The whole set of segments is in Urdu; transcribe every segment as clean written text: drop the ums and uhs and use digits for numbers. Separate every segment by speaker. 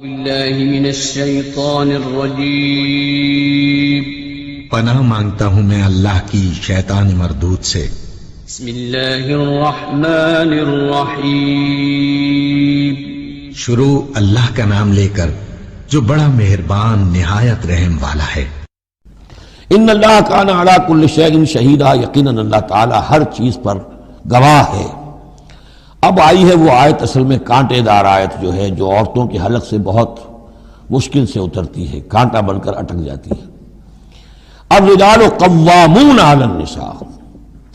Speaker 1: باللہ من الشیطان الرجیم
Speaker 2: پناہ مانگتا ہوں میں اللہ کی شیطان مردود سے۔
Speaker 1: بسم اللہ الرحمن الرحیم
Speaker 2: شروع اللہ کا نام لے کر جو بڑا مہربان نہایت رحم والا ہے۔
Speaker 3: ان اللہ کان علی کل شیء شہیدا، یقیناً اللہ تعالی ہر چیز پر گواہ ہے۔ اب آئی ہے وہ آیت، اصل میں کانٹے دار آیت جو ہے، جو عورتوں کے حلق سے بہت مشکل سے اترتی ہے، کانٹا بن کر اٹک جاتی ہے۔ الرجال قوامون علی النساء،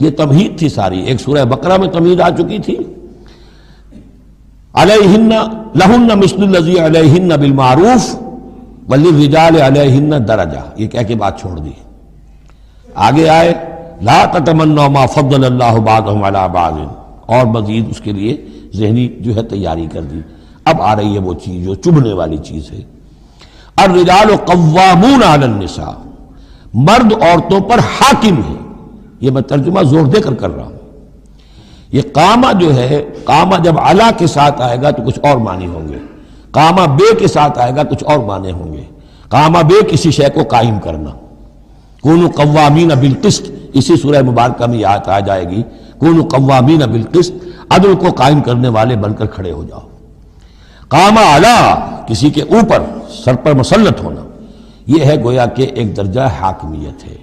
Speaker 3: یہ تمہید تھی ساری، ایک سورہ بقرہ میں تمہید آ چکی تھی، علیہن لہن مثل الذی علیہن بالمعروف وللرجال علیہن درجہ، یہ کہہ کے بات چھوڑ دی۔ آگے آئے لا تتمنوا ما فضل اللہ بعضهم علی بعض، اور مزید اس کے لیے ذہنی جو ہے تیاری کر دی۔ اب آ رہی ہے وہ چیز جو چبھنے والی چیز ہے۔ الرجال قوامون علی النساء، مرد عورتوں پر حاکم ہے۔ یہ میں ترجمہ زور دے کر رہا ہوں۔ یہ قامہ جو ہے، قامہ جب علا کے ساتھ آئے گا تو کچھ اور معنی ہوں گے، قامہ بے کے ساتھ آئے گا کچھ اور معنی ہوں گے۔ قامہ بے کسی شے کو قائم کرنا، کونوا قوامین بالقسط، اسی سورہ مبارکہ میں یہ آیت آ جائے گی، کونوا قوامین بالقسط، عدل کو قائم کرنے والے بن کر کھڑے ہو جاؤ۔ قامہ علا، کسی کے اوپر سر پر مسلط ہونا، یہ ہے گویا کہ ایک درجہ حاکمیت ہے۔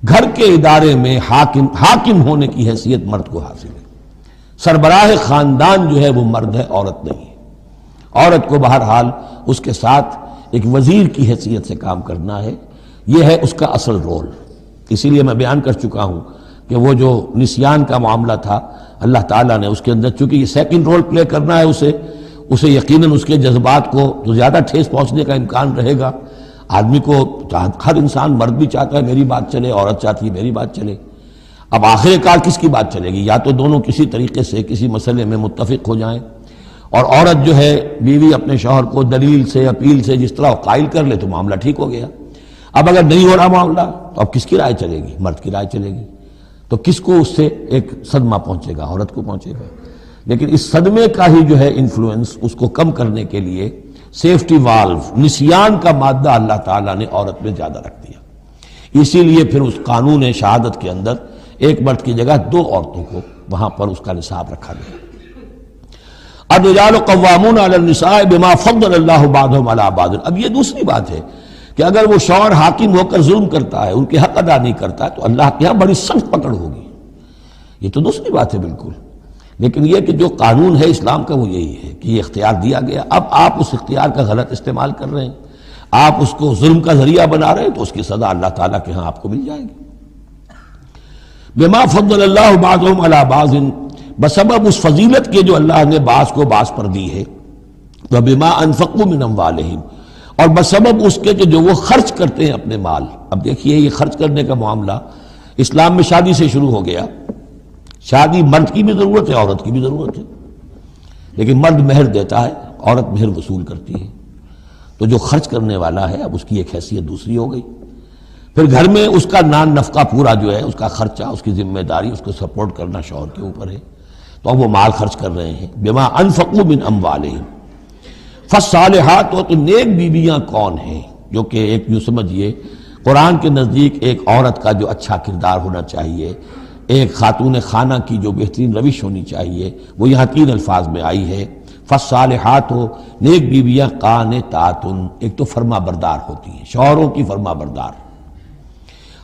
Speaker 3: گھر کے ادارے میں حاکم ہونے کی حیثیت مرد کو حاصل ہے۔ سربراہ خاندان جو ہے وہ مرد ہے، عورت نہیں ہے۔ عورت کو بہرحال اس کے ساتھ ایک وزیر کی حیثیت سے کام کرنا ہے، یہ ہے اس کا اصل رول۔ اسی لیے میں بیان کر چکا ہوں کہ وہ جو نسیان کا معاملہ تھا، اللہ تعالیٰ نے اس کے اندر چونکہ یہ سیکنڈ رول پلے کرنا ہے، اسے یقیناً اس کے جذبات کو تو زیادہ ٹھیس پہنچنے کا امکان رہے گا۔ آدمی کو ہر انسان، مرد بھی چاہتا ہے میری بات چلے، عورت چاہتی ہے میری بات چلے۔ اب آخر کار کس کی بات چلے گی؟ یا تو دونوں کسی طریقے سے کسی مسئلے میں متفق ہو جائیں، اور عورت جو ہے بیوی اپنے شوہر کو دلیل سے، اپیل سے جس طرح قائل کر لے تو معاملہ ٹھیک ہو گیا۔ اب اگر نہیں ہو رہا معاملہ تو اب کس کی رائے چلے گی؟ مرد کی رائے چلے گی۔ تو کس کو اس سے ایک صدمہ پہنچے گا؟ عورت کو پہنچے گا۔ لیکن اس صدمے کا ہی جو ہے انفلوئنس، اس کو کم کرنے کے لیے سیفٹی والو، نسیان کا مادہ اللہ تعالیٰ نے عورت میں زیادہ رکھ دیا۔ اسی لیے پھر اس قانون شہادت کے اندر ایک مرد کی جگہ 2 عورتوں کو وہاں پر اس کا نصاب رکھا گیا۔ الرجال قوامون علی النساء بما فضل اللہ بعضهم علی بعض۔ اب یہ دوسری بات ہے کہ اگر وہ شوہر حاکم ہو کر ظلم کرتا ہے، ان کے حق ادا نہیں کرتا ہے، تو اللہ کے ہاں بڑی سخت پکڑ ہوگی۔ یہ تو دوسری بات ہے بالکل۔ لیکن یہ کہ جو قانون ہے اسلام کا وہ یہی ہے کہ یہ اختیار دیا گیا، اب آپ اس اختیار کا غلط استعمال کر رہے ہیں، آپ اس کو ظلم کا ذریعہ بنا رہے ہیں، تو اس کی سزا اللہ تعالیٰ کے ہاں آپ کو مل جائے گی۔ بما فضل اللہ بعضهم علی بعض، بسبب اس فضیلت کے جو اللہ نے بعض کو بعض پر دی ہے، وبما انفقوا من اموالہم، اور بسبب اس کے کہ جو وہ خرچ کرتے ہیں اپنے مال۔ اب دیکھیے یہ خرچ کرنے کا معاملہ اسلام میں شادی سے شروع ہو گیا۔ شادی مرد کی بھی ضرورت ہے، عورت کی بھی ضرورت ہے، لیکن مرد مہر دیتا ہے، عورت مہر وصول کرتی ہے۔ تو جو خرچ کرنے والا ہے اب اس کی ایک حیثیت دوسری ہو گئی۔ پھر گھر میں اس کا نان نفقہ پورا جو ہے، اس کا خرچہ، اس کی ذمہ داری، اس کو سپورٹ کرنا شوہر کے اوپر ہے، تو اب وہ مال خرچ کر رہے ہیں۔ بما انفقوا من اموالہم، فالصالحات، تو نیک بیویاں کون ہیں؟ جو کہ ایک یوں سمجھیے قرآن کے نزدیک ایک عورت کا جو اچھا کردار ہونا چاہیے، ایک خاتون خانہ کی جو بہترین روش ہونی چاہیے، وہ یہاں 3 الفاظ میں آئی ہے۔ فالصالحات، نیک بیویاں قانتات، ایک تو فرما بردار ہوتی ہیں، شوہروں کی فرما بردار۔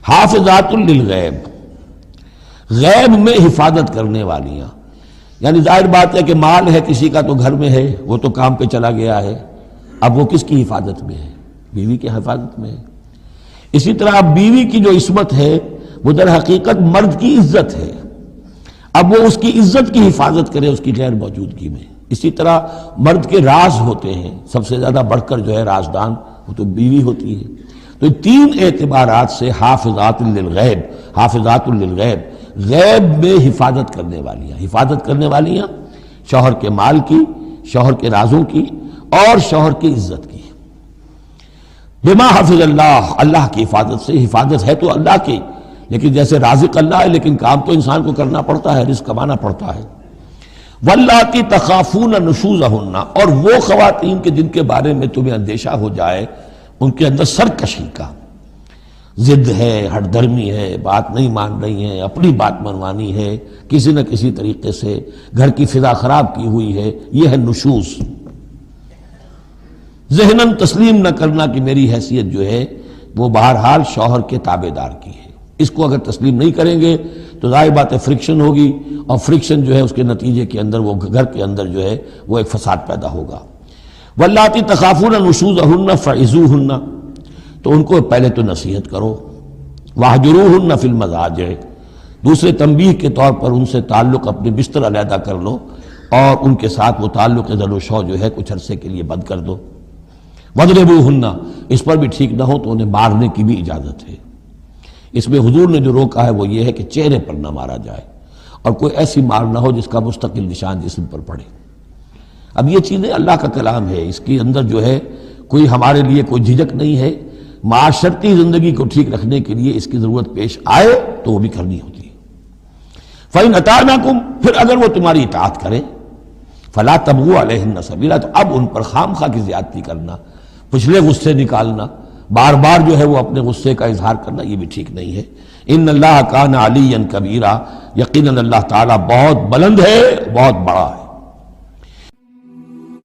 Speaker 3: حافظات للغیب، غیب میں حفاظت کرنے والیاں، یعنی ظاہر بات ہے کہ مال ہے کسی کا تو گھر میں ہے، وہ تو کام پہ چلا گیا ہے، اب وہ کس کی حفاظت میں ہے؟ بیوی کی حفاظت میں ہے۔ اسی طرح اب بیوی کی جو عصمت ہے وہ در حقیقت مرد کی عزت ہے، اب وہ اس کی عزت کی حفاظت کرے اس کی غیر موجودگی میں۔ اسی طرح مرد کے راز ہوتے ہیں، سب سے زیادہ بڑھ کر جو ہے رازدان وہ تو بیوی ہوتی ہے۔ تو 3 اعتبارات سے حافظات للغیب، حافظات للغیب، غیب میں حفاظت کرنے والیاں، حفاظت کرنے والیاں شوہر کے مال کی، شوہر کے رازوں کی، اور شوہر کی عزت کی۔ بما حفظ اللہ، اللہ کی حفاظت سے، حفاظت ہے تو اللہ کی، لیکن جیسے رازق اللہ ہے لیکن کام تو انسان کو کرنا پڑتا ہے، رزق کمانا پڑتا ہے۔ واللاتی تخافون نشوزہن، اور وہ خواتین کے جن کے بارے میں تمہیں اندیشہ ہو جائے ان کے اندر سرکشی کا، ضد ہے، ہٹ دھرمی ہے، بات نہیں مان رہی ہیں، اپنی بات منوانی ہے، کسی نہ کسی طریقے سے گھر کی فضا خراب کی ہوئی ہے، یہ ہے نشوز۔ ذہناً تسلیم نہ کرنا کہ میری حیثیت جو ہے وہ بہرحال شوہر کے تابع دار کی ہے، اس کو اگر تسلیم نہیں کریں گے تو ظاہر بات ہے فرکشن ہوگی، اور فرکشن جو ہے اس کے نتیجے کے اندر وہ گھر کے اندر جو ہے وہ ایک فساد پیدا ہوگا۔ واللاتی تخافون نشوزہن فعظوہن، تو ان کو پہلے تو نصیحت کرو، واہجروہن فی المضاجع، دوسرے تنبیہ کے طور پر ان سے تعلق اپنے بستر علیحدہ کر لو، اور ان کے ساتھ وہ تعلق زد و شو جو ہے کچھ عرصے کے لیے بند کر دو۔ وَاضْرِبُوهُنَّ، اس پر بھی ٹھیک نہ ہو تو انہیں مارنے کی بھی اجازت ہے۔ اس میں حضور نے جو روکا ہے وہ یہ ہے کہ چہرے پر نہ مارا جائے، اور کوئی ایسی مار نہ ہو جس کا مستقل نشان جسم پر پڑے۔ اب یہ چیزیں اللہ کا کلام ہے، اس کے اندر جو ہے کوئی ہمارے لیے کوئی جھجک نہیں ہے، معاشرتی زندگی کو ٹھیک رکھنے کے لیے اس کی ضرورت پیش آئے تو وہ بھی کرنی ہوتی ہے۔ فَإِنْ أَطَعْنَكُمْ، پھر اگر وہ تمہاری اطاعت کریں، فَلَا تَبْغُوا عَلَيْهِنَّ سَبِيلًا، تو اب ان پر خام خواہ کی زیادتی کرنا، پچھلے غصے نکالنا، بار بار جو ہے وہ اپنے غصے کا اظہار کرنا، یہ بھی ٹھیک نہیں ہے۔ ان اللہ کان علیٰ کبیرہ، یقیناً اللہ تعالیٰ بہت بلند ہے، بہت بڑا ہے۔